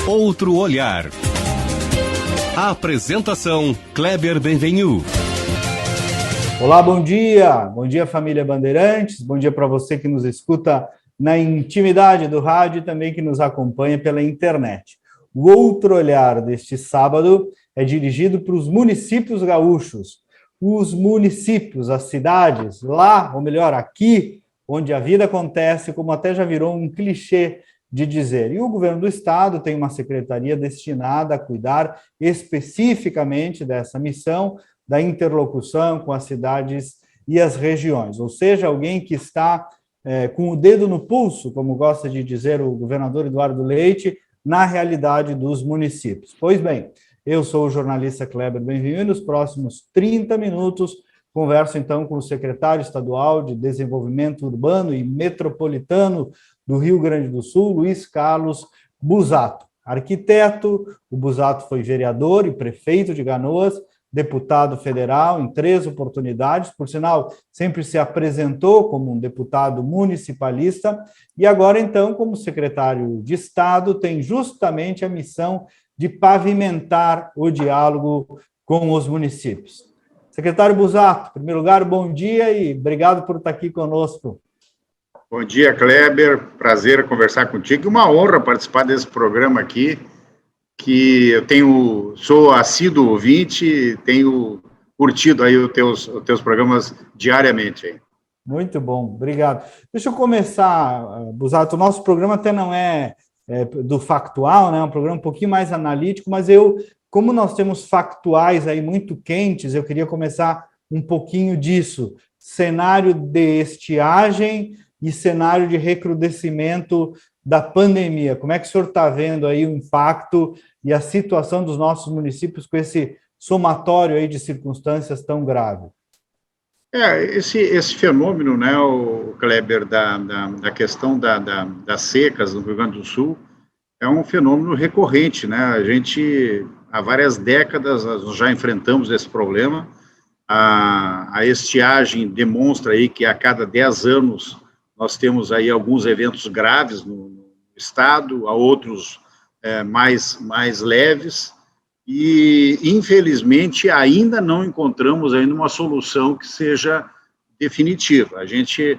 Outro olhar. A apresentação, Kleber Benvenu. Olá, bom dia! Bom dia, família Bandeirantes. Bom dia para você que nos escuta na intimidade do rádio e também que nos acompanha pela internet. O Outro Olhar deste sábado é dirigido para os municípios gaúchos. Os municípios, as cidades, lá, ou melhor, aqui, onde a vida acontece, como até já virou um clichê de dizer. E o governo do estado tem uma secretaria destinada a cuidar especificamente dessa missão, da interlocução com as cidades e as regiões, ou seja, alguém que está com o dedo no pulso, como gosta de dizer o governador Eduardo Leite, na realidade dos municípios. Pois bem, eu sou o jornalista Kleber Benvenu e nos próximos 30 minutos converso então com o secretário estadual de Desenvolvimento Urbano e Metropolitano do Rio Grande do Sul, Luiz Carlos Busato. Arquiteto, o Busato foi vereador e prefeito de Canoas, deputado federal em 3 oportunidades, por sinal, sempre se apresentou como um deputado municipalista, e agora, então, como secretário de Estado, tem justamente a missão de pavimentar o diálogo com os municípios. Secretário Busato, em primeiro lugar, bom dia e obrigado por estar aqui conosco. Bom dia, Kleber, prazer conversar contigo, uma honra participar desse programa aqui, que eu sou assíduo ouvinte, tenho curtido aí os teus programas diariamente. Aí. Muito bom, obrigado. Deixa eu começar, Busato, o nosso programa até não é do factual, né? É um programa um pouquinho mais analítico, mas como nós temos factuais aí muito quentes, eu queria começar um pouquinho disso. Cenário de estiagem e cenário de recrudescimento da pandemia. Como é que o senhor está vendo aí o impacto e a situação dos nossos municípios com esse somatório aí de circunstâncias tão grave? Esse fenômeno, né, o Kleber, da questão das secas no Rio Grande do Sul, é um fenômeno recorrente, né? A gente, há várias décadas, nós já enfrentamos esse problema. A estiagem demonstra aí que a cada 10 anos nós temos aí alguns eventos graves no estado, há outros mais leves, e, infelizmente, ainda não encontramos ainda uma solução que seja definitiva. A gente,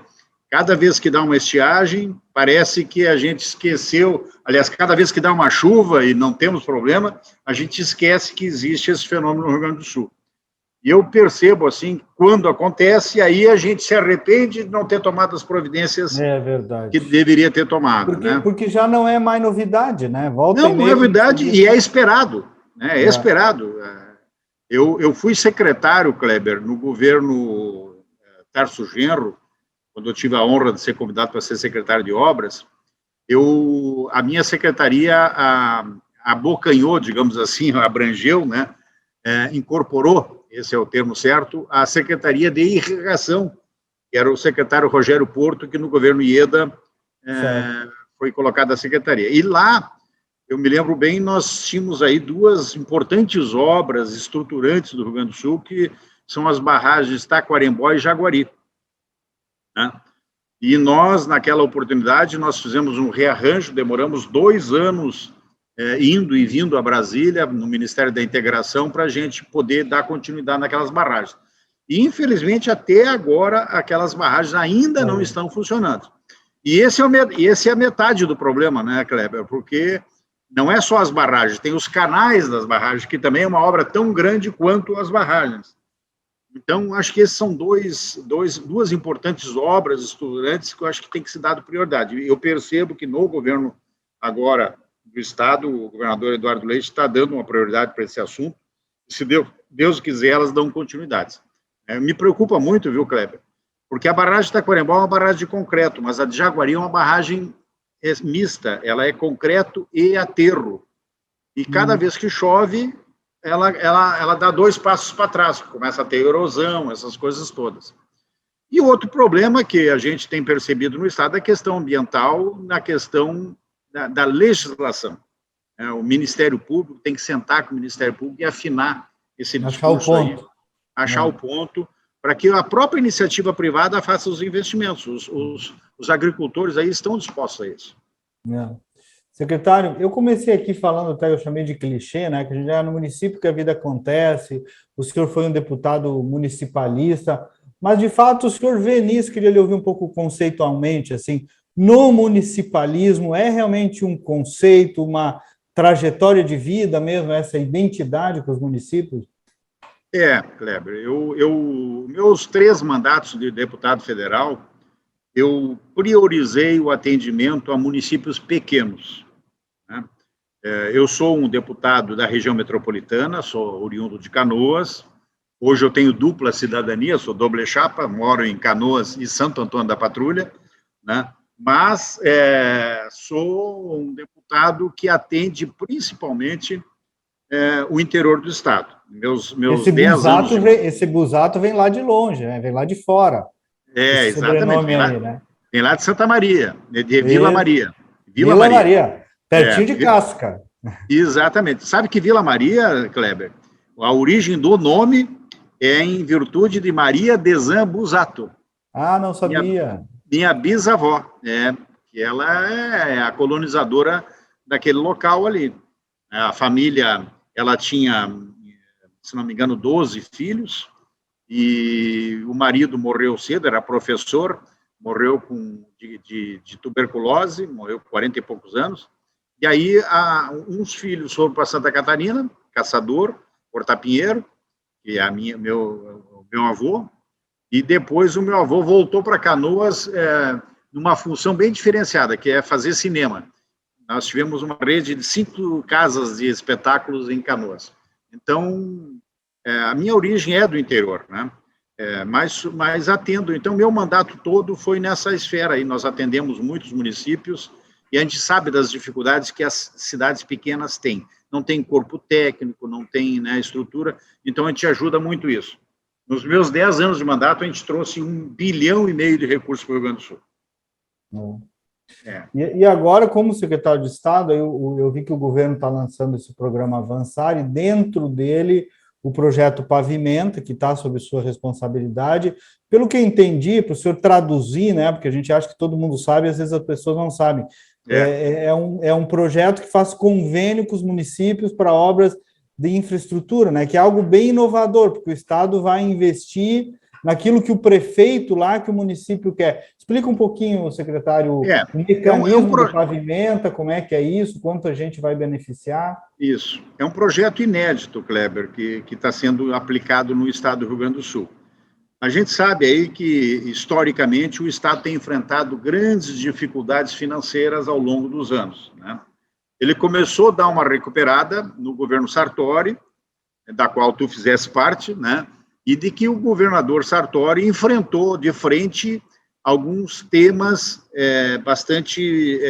cada vez que dá uma estiagem, parece que a gente esqueceu, aliás, cada vez que dá uma chuva e não temos problema, a gente esquece que existe esse fenômeno no Rio Grande do Sul. E eu percebo, assim, quando acontece, aí a gente se arrepende de não ter tomado as providências que deveria ter tomado. Porque já não é mais novidade, né? Não é novidade e é esperado. Né? É esperado. Eu fui secretário, Kleber, no governo Tarso Genro, quando eu tive a honra de ser convidado para ser secretário de obras, a minha secretaria abocanhou, digamos assim, abrangeu, né? Incorporou, esse é o termo certo, a Secretaria de Irrigação, que era o secretário Rogério Porto, que no governo Ieda foi colocada a secretaria. E lá, eu me lembro bem, nós tínhamos aí 2 importantes obras estruturantes do Rio Grande do Sul, que são as barragens Taquarembó e Jaguari. Né? E nós, naquela oportunidade, nós fizemos um rearranjo, demoramos 2 anos indo e vindo a Brasília, no Ministério da Integração, para a gente poder dar continuidade naquelas barragens. E, infelizmente, até agora, aquelas barragens ainda não estão funcionando. E esse é a metade do problema, né, Kleber? Porque não é só as barragens, tem os canais das barragens, que também é uma obra tão grande quanto as barragens. Então, acho que esses são duas importantes obras estruturantes que eu acho que tem que ser dado prioridade. Eu percebo que no governo agora do Estado, o governador Eduardo Leite está dando uma prioridade para esse assunto. Se Deus quiser, elas dão continuidade. Me preocupa muito, viu, Kleber? Porque a barragem de Taquarembó é uma barragem de concreto, mas a de Jaguari é uma barragem mista, ela é concreto e aterro. E cada vez que chove, ela dá 2 passos para trás, começa a ter erosão, essas coisas todas. E outro problema que a gente tem percebido no Estado é a questão ambiental, na questão da legislação. O Ministério Público tem que sentar com o Ministério Público e afinar esse discurso aí, achar o ponto, para que a própria iniciativa privada faça os investimentos. Os agricultores aí estão dispostos a isso. Secretário, eu comecei aqui falando, até eu chamei de clichê, né, que a gente é no município que a vida acontece, o senhor foi um deputado municipalista, mas, de fato, o senhor vê nisso, queria lhe ouvir um pouco conceitualmente, assim, no municipalismo, é realmente um conceito, uma trajetória de vida mesmo, essa identidade com os municípios? Kleber, meus 3 mandatos de deputado federal, eu priorizei o atendimento a municípios pequenos, né? Eu sou um deputado da região metropolitana, sou oriundo de Canoas, hoje eu tenho dupla cidadania, sou doble chapa, moro em Canoas e Santo Antônio da Patrulha, né? Mas sou um deputado que atende principalmente o interior do estado. Meus 10 anos... Esse Busato vem lá de longe, né? Vem lá de fora. Exatamente. Vem lá de Santa Maria, de Vila Maria. Vila Maria, pertinho de Casca. Exatamente. Sabe que Vila Maria, Kleber, a origem do nome é em virtude de Maria Desan Busato. Ah, não sabia. Minha bisavó, que ela é a colonizadora daquele local ali. A família, ela tinha, se não me engano, 12 filhos, e o marido morreu cedo, era professor, morreu de tuberculose, morreu com 40 e poucos anos, e aí uns filhos foram para Santa Catarina, Caçador, Portapinheiro, que é meu avô, e depois o meu avô voltou para Canoas numa função bem diferenciada, que é fazer cinema. Nós tivemos uma rede de 5 casas de espetáculos em Canoas. Então, a minha origem é do interior, né? Mas atendo. Então, meu mandato todo foi nessa esfera aí. Nós atendemos muitos municípios e a gente sabe das dificuldades que as cidades pequenas têm. Não tem corpo técnico, não tem, né, estrutura, então a gente ajuda muito isso. Nos meus 10 anos de mandato, a gente trouxe 1,5 bilhão de recursos para o Rio Grande do Sul. E agora, como secretário de Estado, eu vi que o governo está lançando esse programa Avançar, e dentro dele o projeto Pavimenta, que está sob sua responsabilidade. Pelo que eu entendi, para o senhor traduzir, né, porque a gente acha que todo mundo sabe, às vezes as pessoas não sabem, é um projeto que faz convênio com os municípios para obras de infraestrutura, né, que é algo bem inovador, porque o Estado vai investir naquilo que o prefeito lá, que o município quer. Explica um pouquinho, secretário, o mecanismo do Pavimenta, como é que é isso, quanto a gente vai beneficiar. Isso. É um projeto inédito, Kleber, que está sendo aplicado no estado do Rio Grande do Sul. A gente sabe aí que, historicamente, o estado tem enfrentado grandes dificuldades financeiras ao longo dos anos, né? Ele começou a dar uma recuperada no governo Sartori, da qual tu fizesse parte, né? E de que o governador Sartori enfrentou de frente alguns temas bastante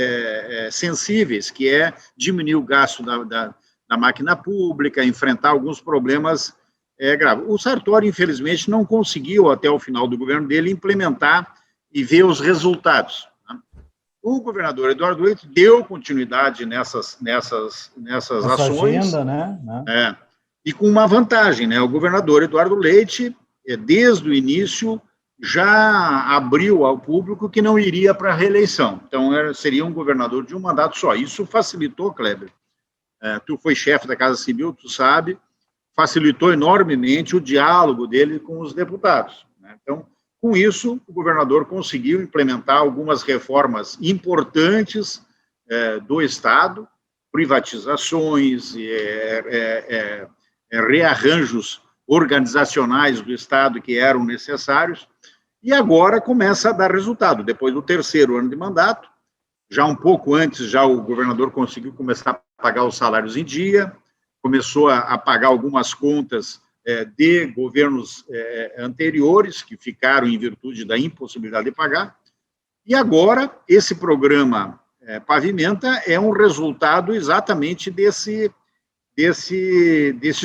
sensíveis, que é diminuir o gasto da máquina pública, enfrentar alguns problemas graves. O Sartori, infelizmente, não conseguiu, até o final do governo dele, implementar e ver os resultados, né? O governador Eduardo Leite deu continuidade nessas ações. Agenda, né? E com uma vantagem, né? O governador Eduardo Leite, desde o início, já abriu ao público que não iria para a reeleição. Então, seria um governador de um mandato só. Isso facilitou, Kleber. Tu foi chefe da Casa Civil, tu sabe, facilitou enormemente o diálogo dele com os deputados, né? Então, com isso, o governador conseguiu implementar algumas reformas importantes do Estado, privatizações, rearranjos organizacionais do Estado que eram necessários, e agora começa a dar resultado. Depois do 3º ano de mandato, já um pouco antes, já o governador conseguiu começar a pagar os salários em dia, começou a pagar algumas contas de governos anteriores, que ficaram em virtude da impossibilidade de pagar, e agora esse programa Pavimenta é um resultado exatamente desse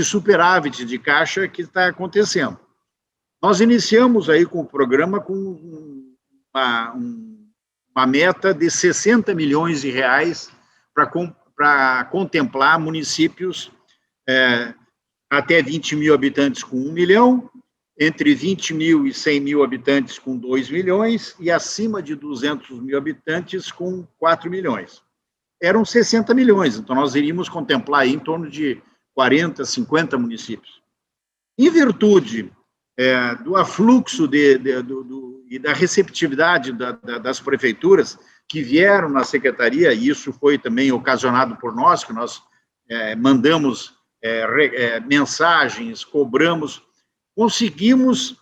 superávit de caixa que está acontecendo. Nós iniciamos aí com o programa com uma meta de 60 milhões de reais para contemplar municípios até 20 mil habitantes com 1 milhão entre 20 mil e 100 mil habitantes com 2 milhões e acima de 200 mil habitantes com 4 milhões. Eram 60 milhões, então nós iríamos contemplar aí em torno de 40, 50 municípios. Em virtude do afluxo e da receptividade das prefeituras que vieram na secretaria, e isso foi também ocasionado por nós, que nós mandamos mensagens, cobramos, conseguimos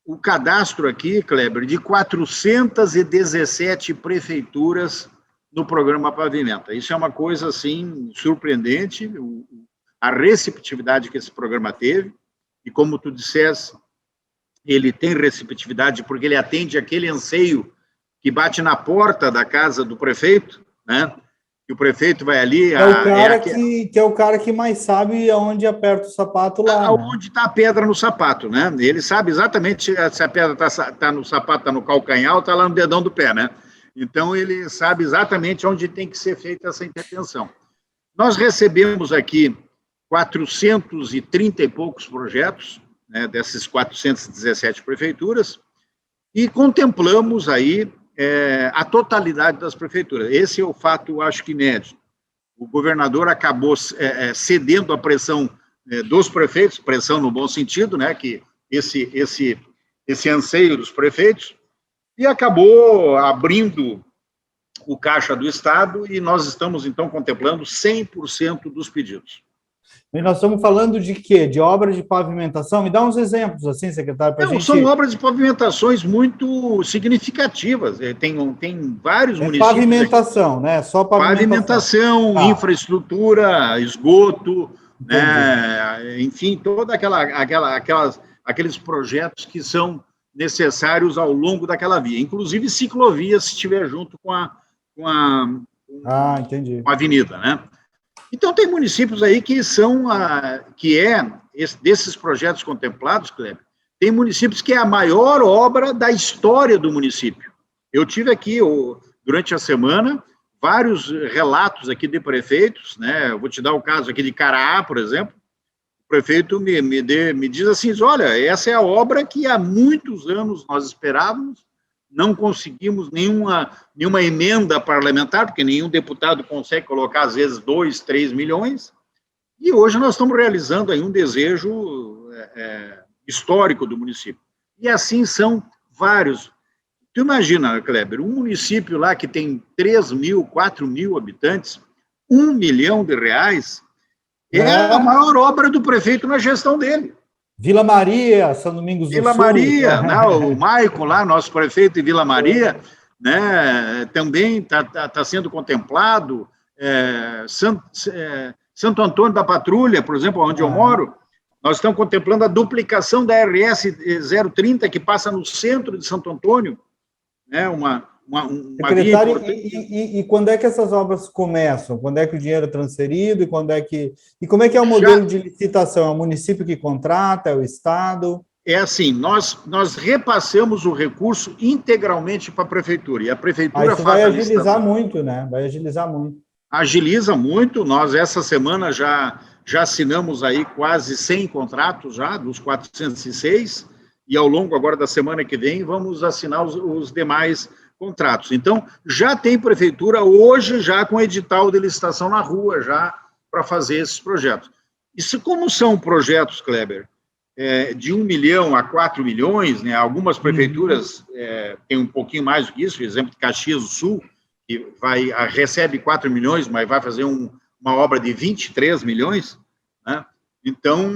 o cadastro aqui, Kleber, de 417 prefeituras no programa Pavimenta. Isso é uma coisa, assim, surpreendente, a receptividade que esse programa teve, e como tu disseste, ele tem receptividade porque ele atende aquele anseio que bate na porta da casa do prefeito, né? Que o prefeito vai ali... É o cara que mais sabe aonde aperta o sapato lá. Aonde está a pedra no sapato, né? Ele sabe exatamente se a pedra está no sapato, está no calcanhar ou está lá no dedão do pé, né? Então, ele sabe exatamente onde tem que ser feita essa intervenção. Nós recebemos aqui 430 e poucos projetos, né, dessas 417 prefeituras, e contemplamos aí a totalidade das prefeituras. Esse é o fato, acho que inédito. O governador acabou cedendo à pressão dos prefeitos, pressão no bom sentido, né, que esse anseio dos prefeitos, e acabou abrindo o caixa do Estado, e nós estamos, então, contemplando 100% dos pedidos. E nós estamos falando de quê? De obras de pavimentação? Me dá uns exemplos, assim, secretário, para a gente... São obras de pavimentações muito significativas. Tem vários municípios... Pavimentação, aqui, né? Só pavimentação, infraestrutura, esgoto, né? Enfim, toda aqueles projetos que são necessários ao longo daquela via. Inclusive ciclovia, se estiver junto com a avenida, né? Então, tem municípios aí que são, desses projetos contemplados, Kleber, tem municípios que é a maior obra da história do município. Eu tive aqui, durante a semana, vários relatos aqui de prefeitos, né? Eu vou te dar o caso aqui de Caraá, por exemplo. O prefeito me diz assim, olha, essa é a obra que há muitos anos nós esperávamos, não conseguimos nenhuma emenda parlamentar, porque nenhum deputado consegue colocar, às vezes, 2, 3 milhões, e hoje nós estamos realizando aí um desejo histórico do município. E assim são vários. Tu imagina, Kleber, um município lá que tem 3 mil, 4 mil habitantes, R$1 milhão é a maior obra do prefeito na gestão dele. Vila Maria, São Domingos do Sul. Vila Maria, né, o Maicon lá, nosso prefeito de Vila Maria, né, também está sendo contemplado. Santo Antônio da Patrulha, por exemplo, onde eu moro, nós estamos contemplando a duplicação da RS 030, que passa no centro de Santo Antônio, né, uma secretário, e quando é que essas obras começam? Quando é que o dinheiro é transferido? E como é que é o modelo de licitação? É o município que contrata? É o Estado? É assim, nós repassamos o recurso integralmente para a prefeitura, e a prefeitura isso vai agilizar muito, né? Vai agilizar muito. Agiliza muito. Nós, essa semana, já assinamos aí quase 100 contratos já, dos 406, e ao longo agora da semana que vem vamos assinar os demais contratos. Então, já tem prefeitura hoje, já com edital de licitação na rua, já para fazer esses projetos. Isso, como são projetos, Kleber, de 1 milhão a 4 milhões, né? Algumas prefeituras têm um pouquinho mais do que isso, por exemplo, de Caxias do Sul, que recebe 4 milhões, mas vai fazer uma obra de 23 milhões, né? Então,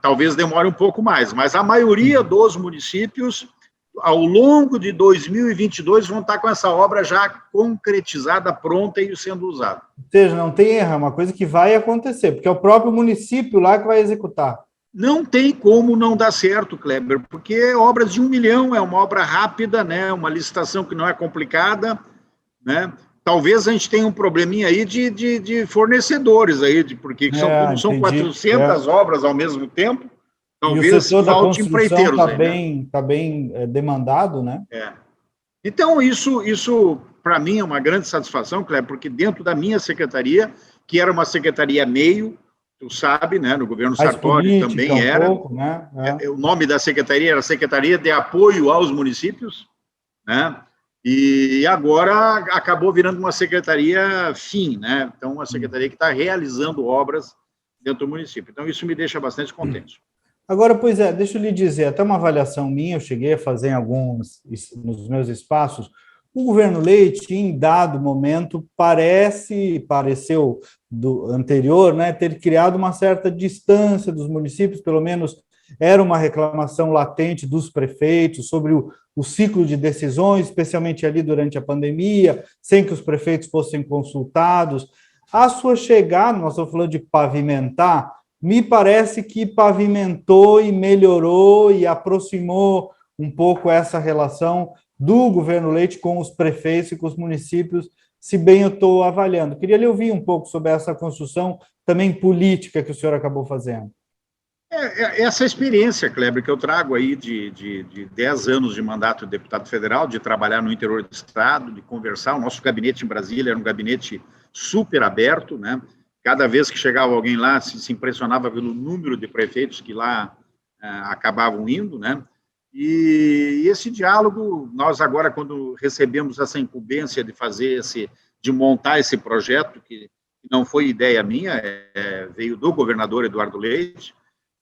talvez demore um pouco mais, mas a maioria dos municípios, ao longo de 2022, vão estar com essa obra já concretizada, pronta e sendo usada. Ou seja, não tem erro, é uma coisa que vai acontecer, porque é o próprio município lá que vai executar. Não tem como não dar certo, Kleber, porque obras de 1 milhão é uma obra rápida, né? Uma licitação que não é complicada, né? Talvez a gente tenha um probleminha aí de fornecedores aí, porque são 400 obras ao mesmo tempo. Talvez falte empreiteiros. Está bem demandado, né? Então, isso para mim é uma grande satisfação, Cleber, porque dentro da minha secretaria, que era uma secretaria meio, tu sabe, né, no governo Mais Sartori política, também era. pouco, né? O nome da secretaria era Secretaria de Apoio aos Municípios, né? E agora acabou virando uma secretaria fim, né? Então, uma secretaria que está realizando obras dentro do município. Então, isso me deixa bastante contente. Agora, pois é, deixa eu lhe dizer, até uma avaliação minha, eu cheguei a fazer em alguns, nos meus espaços, o governo Leite, em dado momento, pareceu do anterior, né, ter criado uma certa distância dos municípios, pelo menos era uma reclamação latente dos prefeitos sobre o ciclo de decisões, especialmente ali durante a pandemia, sem que os prefeitos fossem consultados. A sua chegada, nós estamos falando de pavimentar, me parece que pavimentou e melhorou e aproximou um pouco essa relação do governo Leite com os prefeitos e com os municípios, se bem eu estou avaliando. Queria lhe ouvir um pouco sobre essa construção também política que o senhor acabou fazendo. Essa experiência, Kleber, que eu trago aí de 10 anos de mandato de deputado federal, de trabalhar no interior do estado, de conversar. O nosso gabinete em Brasília era um gabinete super aberto, né? Cada vez que chegava alguém lá, se impressionava pelo número de prefeitos que lá acabavam indo, né? E esse diálogo, nós agora, quando recebemos essa incumbência de de montar esse projeto, que não foi ideia minha, veio do governador Eduardo Leite,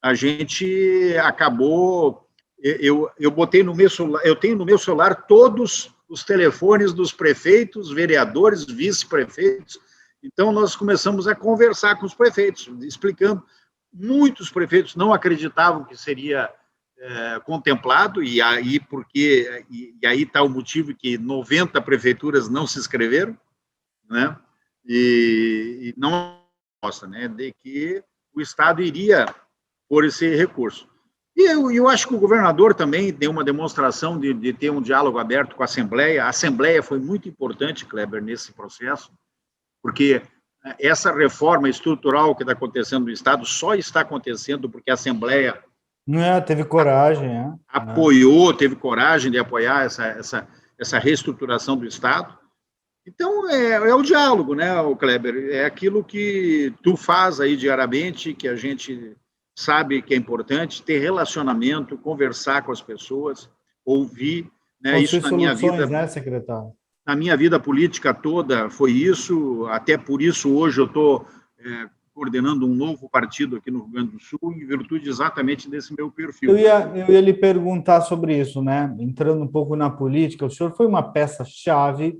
a gente acabou, eu botei no meu celular, eu tenho no meu celular todos os telefones dos prefeitos, vereadores, vice-prefeitos. Então, nós começamos a conversar com os prefeitos, explicando. Muitos prefeitos não acreditavam que seria contemplado, e aí está o motivo que 90 prefeituras não se inscreveram, né? E não gosta, né, de que o Estado iria por esse recurso. E eu acho que o governador também deu uma demonstração de ter um diálogo aberto com a Assembleia. A Assembleia foi muito importante, Kleber, nesse processo, porque essa reforma estrutural que está acontecendo no Estado só está acontecendo porque a Assembleia Teve coragem. Apoiou, teve coragem de apoiar essa reestruturação do Estado. Então, é o diálogo, né, Kleber? É aquilo que tu faz aí diariamente, que a gente sabe que é importante, ter relacionamento, conversar com as pessoas, ouvir, né? Isso na minha vida, né, secretário? Na minha vida política toda foi isso, até por isso hoje eu estou coordenando um novo partido aqui no Rio Grande do Sul, em virtude exatamente desse meu perfil. Eu ia lhe perguntar sobre isso, né? Entrando um pouco na política, o senhor foi uma peça-chave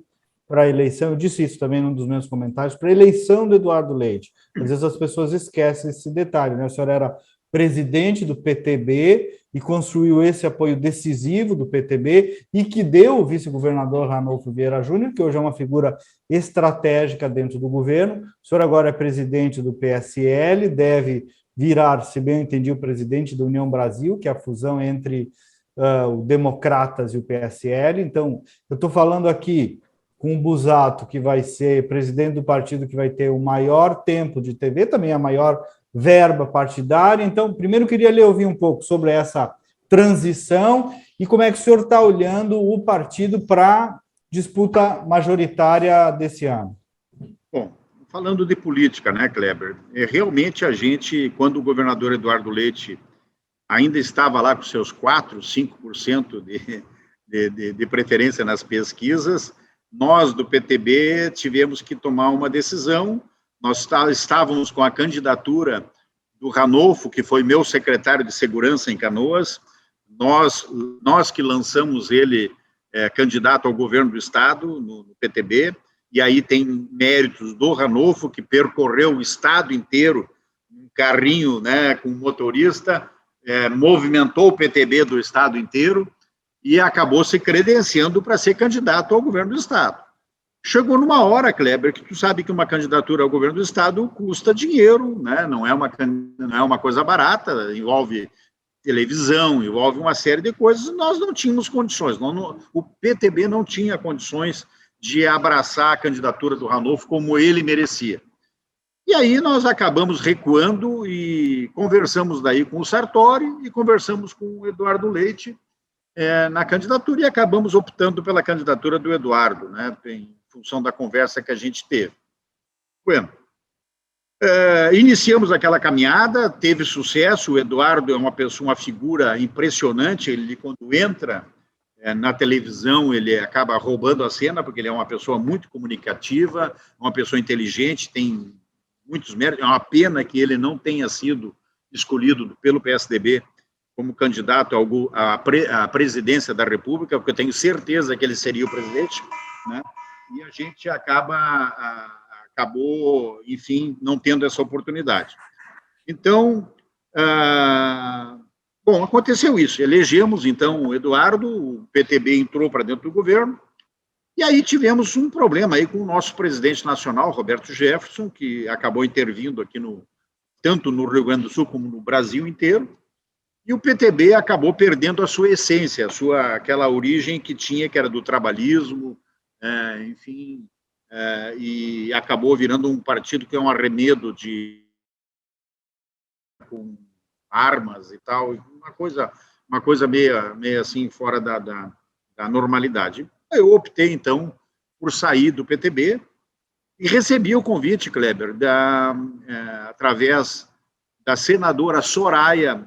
para a eleição, eu disse isso também num dos meus comentários, para a eleição do Eduardo Leite. Às vezes as pessoas esquecem esse detalhe, né? O senhor era presidente do PTB e construiu esse apoio decisivo do PTB e que deu o vice-governador Ranolfo Vieira Júnior, que hoje é uma figura estratégica dentro do governo. O senhor agora é presidente do PSL, deve virar, se bem eu entendi, o presidente da União Brasil, que é a fusão entre o Democratas e o PSL. Então, eu estou falando aqui com o Busato, que vai ser presidente do partido que vai ter o maior tempo de TV, também a maior verba partidária. Então, primeiro queria lhe ouvir um pouco sobre essa transição e como é que o senhor está olhando o partido para a disputa majoritária desse ano. Bom, falando de política, né, Kleber? Realmente a gente, quando o governador Eduardo Leite ainda estava lá com seus 4%, 5% de preferência nas pesquisas, nós do PTB tivemos que tomar uma decisão. Nós estávamos com a candidatura do Ranolfo, que foi meu secretário de segurança em Canoas, nós que lançamos ele candidato ao governo do Estado, no PTB, e aí tem méritos do Ranolfo, que percorreu o Estado inteiro, um carrinho, né, com motorista, movimentou o PTB do Estado inteiro, e acabou se credenciando para ser candidato ao governo do Estado. Chegou numa hora, Kleber, que tu sabe que uma candidatura ao governo do Estado custa dinheiro, né? Não é uma coisa barata, envolve televisão, envolve uma série de coisas, nós não tínhamos condições, o PTB não tinha condições de abraçar a candidatura do Ranolfo como ele merecia. E aí nós acabamos recuando e conversamos daí com o Sartori e conversamos com o Eduardo Leite, na candidatura, e acabamos optando pela candidatura do Eduardo, né, em função da conversa que a gente teve. Bueno, Iniciamos aquela caminhada, teve sucesso. O Eduardo é uma figura impressionante. Ele, quando entra na televisão, ele acaba roubando a cena, porque ele é uma pessoa muito comunicativa, uma pessoa inteligente, tem muitos méritos. É uma pena que ele não tenha sido escolhido pelo PSDB como candidato à presidência da República, porque eu tenho certeza que ele seria o presidente, né? E a gente acabou, enfim, não tendo essa oportunidade. Então, bom, aconteceu isso. Elegemos, então, o Eduardo, o PTB entrou para dentro do governo, e aí tivemos um problema aí com o nosso presidente nacional, Roberto Jefferson, que acabou intervindo aqui tanto no Rio Grande do Sul como no Brasil inteiro, e o PTB acabou perdendo a sua essência, aquela origem que tinha, que era do trabalhismo, enfim, e acabou virando um partido que é um arremedo com armas e tal, uma coisa meio assim fora da normalidade. Eu optei, então, por sair do PTB e recebi o convite, Kleber, através da senadora Soraya,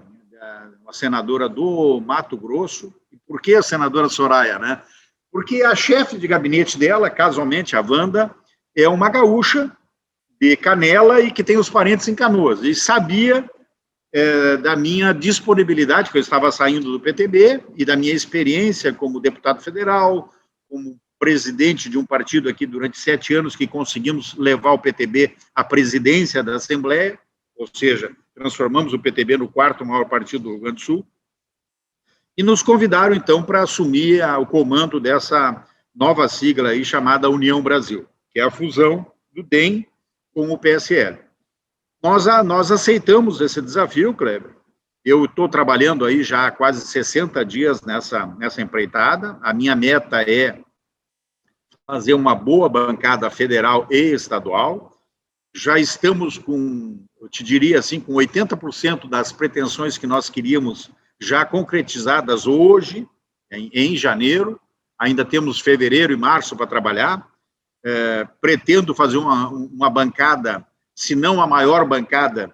uma senadora do Mato Grosso. E por que a senadora Soraya, né? Porque a chefe de gabinete dela, casualmente, a Wanda, é uma gaúcha de Canela e que tem os parentes em Canoas. E sabia da minha disponibilidade, que eu estava saindo do PTB, e da minha experiência como deputado federal, como presidente de um partido aqui durante 7 anos, que conseguimos levar o PTB à presidência da Assembleia, ou seja, transformamos o PTB no 4º maior partido do Rio Grande do Sul, e nos convidaram, então, para assumir o comando dessa nova sigla aí, chamada União Brasil, que é a fusão do DEM com o PSL. Nós aceitamos esse desafio, Kleber. Eu estou trabalhando aí já há quase 60 dias nessa empreitada. A minha meta é fazer uma boa bancada federal e estadual. Já estamos eu te diria assim, com 80% das pretensões que nós queríamos já concretizadas hoje, em janeiro. Ainda temos fevereiro e março para trabalhar. Pretendo fazer uma bancada, se não a maior bancada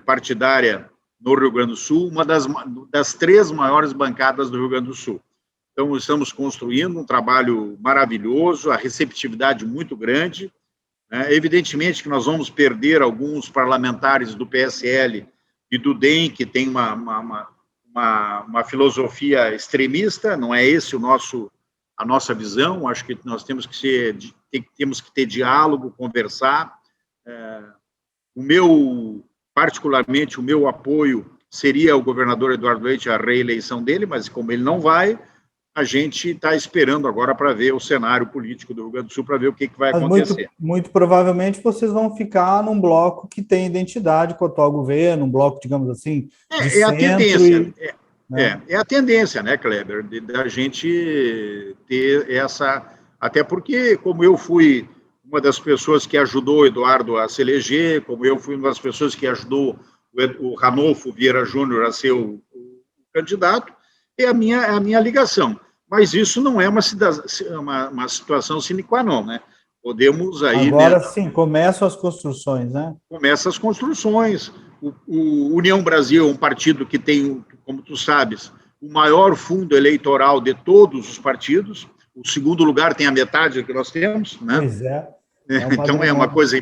partidária no Rio Grande do Sul, uma das 3 maiores bancadas do Rio Grande do Sul. Então, estamos construindo um trabalho maravilhoso, a receptividade muito grande. Evidentemente que nós vamos perder alguns parlamentares do PSL e do DEM, que tem uma filosofia extremista. Não é esse a nossa visão. Acho que nós temos que ter diálogo, conversar. Particularmente, o meu apoio seria o governador Eduardo Leite, a reeleição dele, mas como ele não vai, a gente está esperando agora para ver o cenário político do Rio Grande do Sul, para ver o que vai acontecer. Muito provavelmente vocês vão ficar num bloco que tem identidade com o atual governo, um bloco, digamos assim, de a tendência. Né? É a tendência, né, Kleber, da gente ter essa... Até porque, como eu fui uma das pessoas que ajudou o Eduardo a se eleger, como eu fui uma das pessoas que ajudou o Ranolfo Vieira Júnior a ser o candidato, é a minha ligação. Mas isso não é uma situação sine qua non, né? Podemos aí... Agora sim, começam as construções, né? Começam as construções. O União Brasil é um partido que tem, como tu sabes, o maior fundo eleitoral de todos os partidos. O segundo lugar tem a metade que nós temos, né? Pois é. Então é uma coisa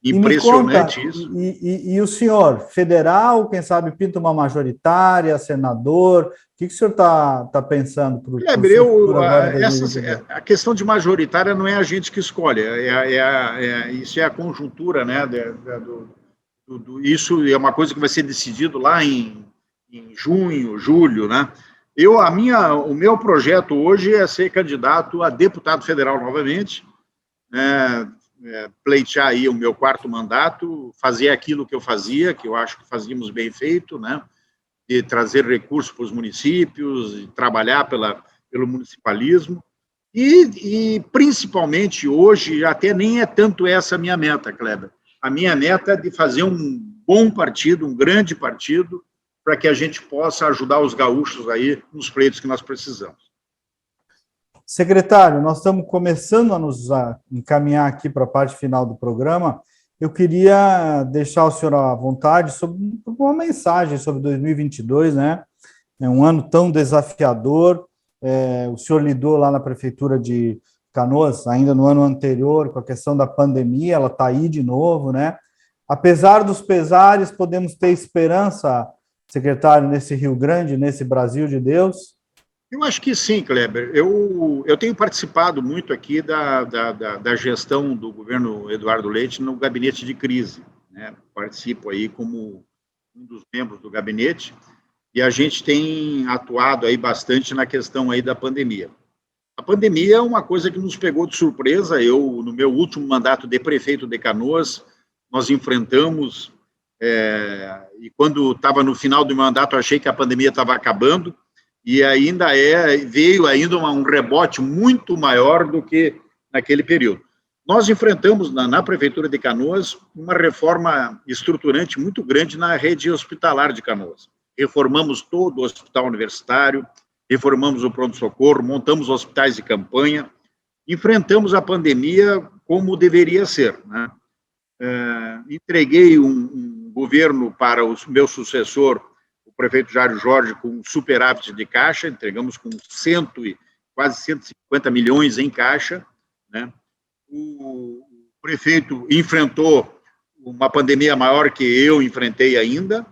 impressionante isso. E o senhor, federal, quem sabe pinta uma majoritária, senador, o que o senhor está pensando para o futuro agora? A questão de majoritária não é a gente que escolhe, isso é a conjuntura, né? Isso é uma coisa que vai ser decidido lá em junho, julho, né? O meu projeto hoje é ser candidato a deputado federal novamente, pleitear aí o meu 4º mandato, fazer aquilo que eu fazia, que eu acho que fazíamos bem feito, né? De trazer recursos para os municípios, de trabalhar pelo municipalismo, e principalmente hoje, até nem é tanto essa a minha meta, Kleber. A minha meta é de fazer um bom partido, um grande partido, para que a gente possa ajudar os gaúchos aí nos pleitos que nós precisamos. Secretário, nós estamos começando a nos encaminhar aqui para a parte final do programa, eu queria deixar o senhor à vontade sobre uma mensagem sobre 2022, né? É um ano tão desafiador. O senhor lidou lá na Prefeitura de Canoas, ainda no ano anterior, com a questão da pandemia, ela está aí de novo, né? Apesar dos pesares, podemos ter esperança, secretário, nesse Rio Grande, nesse Brasil de Deus? Eu acho que sim, Kleber. Eu tenho participado muito aqui da gestão do governo Eduardo Leite no gabinete de crise, né? Participo aí como um dos membros do gabinete e a gente tem atuado aí bastante na questão aí da pandemia. A pandemia é uma coisa que nos pegou de surpresa. Eu, no meu último mandato de prefeito de Canoas, nós enfrentamos, e quando estava no final do mandato, achei que a pandemia estava acabando, e ainda veio ainda um rebote muito maior do que naquele período. Nós enfrentamos na Prefeitura de Canoas uma reforma estruturante muito grande na rede hospitalar de Canoas. Reformamos todo o hospital universitário, reformamos o pronto-socorro, montamos hospitais de campanha, enfrentamos a pandemia como deveria ser, né? Entreguei um governo para o meu sucessor, o prefeito Jário Jorge, com superávit de caixa, entregamos com quase 150 milhões em caixa, né? O prefeito enfrentou uma pandemia maior que eu enfrentei ainda,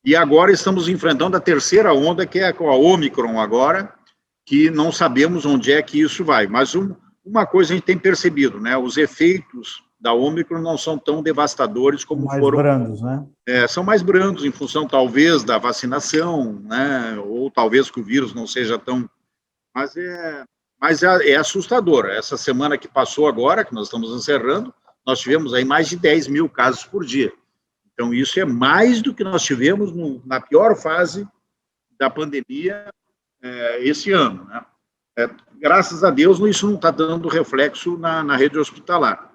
e agora estamos enfrentando a terceira onda, que é com a Ômicron agora, que não sabemos onde é que isso vai. Mas uma coisa a gente tem percebido, né? Os efeitos da Ômicron não são tão devastadores como foram... Mais brandos, né? São mais brandos em função, talvez, da vacinação, né? Ou talvez que o vírus não seja tão... Mas é assustador. Essa semana que passou agora, que nós estamos encerrando, nós tivemos aí mais de 10 mil casos por dia. Então, isso é mais do que nós tivemos na pior fase da pandemia esse ano, né? Graças a Deus, isso não está dando reflexo na rede hospitalar.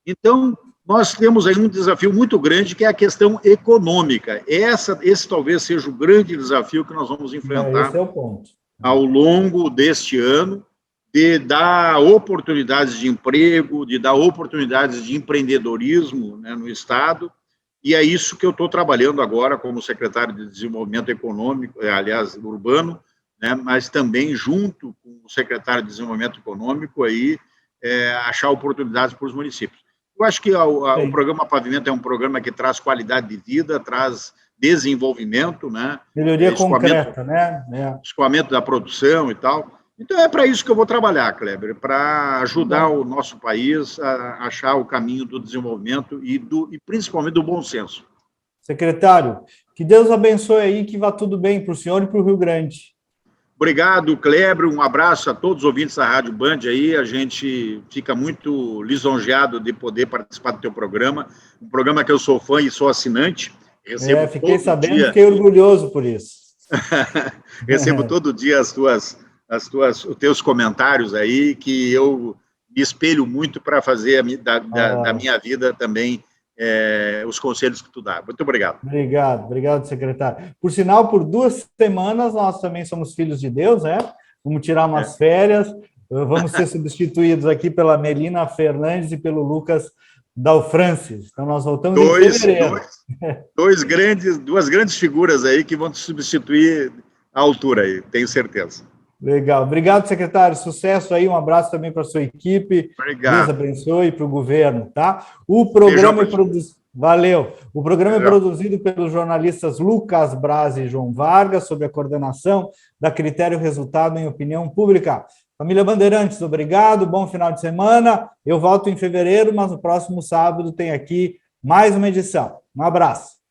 Então, nós temos aí um desafio muito grande, que é a questão econômica. Esse talvez seja o grande desafio que nós vamos enfrentar esse é o ponto. Ao longo deste ano, de dar oportunidades de emprego, de dar oportunidades de empreendedorismo, né, no Estado, e é isso que eu estou trabalhando agora como secretário de Desenvolvimento Econômico, aliás, urbano, né, mas também junto com o secretário de Desenvolvimento Econômico, aí, achar oportunidades para os municípios. Eu acho que o programa Pavimento é um programa que traz qualidade de vida, traz desenvolvimento, né? Melhoria concreta, né? Escoamento da produção e tal. Então, é para isso que eu vou trabalhar, Kleber, para ajudar o nosso país a achar o caminho do desenvolvimento e principalmente do bom senso. Secretário, que Deus abençoe aí, que vá tudo bem para o senhor e para o Rio Grande. Obrigado, Kleber, um abraço a todos os ouvintes da Rádio Band aí, a gente fica muito lisonjeado de poder participar do teu programa, um programa que eu sou fã e sou assinante. Fiquei sabendo, fiquei orgulhoso por isso. Recebo todo dia os teus comentários aí, que eu me espelho muito para fazer da minha vida também os conselhos que tu dá. Muito obrigado. Obrigado, secretário. Por sinal, por 2 semanas, nós também somos filhos de Deus, né? Vamos tirar umas férias, vamos ser substituídos aqui pela Melina Fernandes e pelo Lucas Dalfrancis. Então, nós voltamos em fevereiro. Duas grandes figuras aí que vão te substituir à altura aí, tenho certeza. Legal. Obrigado, secretário. Sucesso aí. Um abraço também para a sua equipe. Obrigado. Deus abençoe para o governo, tá? O programa Valeu. O programa é produzido pelos jornalistas Lucas Braz e João Vargas, sob a coordenação da Critério Resultado em Opinião Pública. Família Bandeirantes, obrigado. Bom final de semana. Eu volto em fevereiro, mas no próximo sábado tem aqui mais uma edição. Um abraço.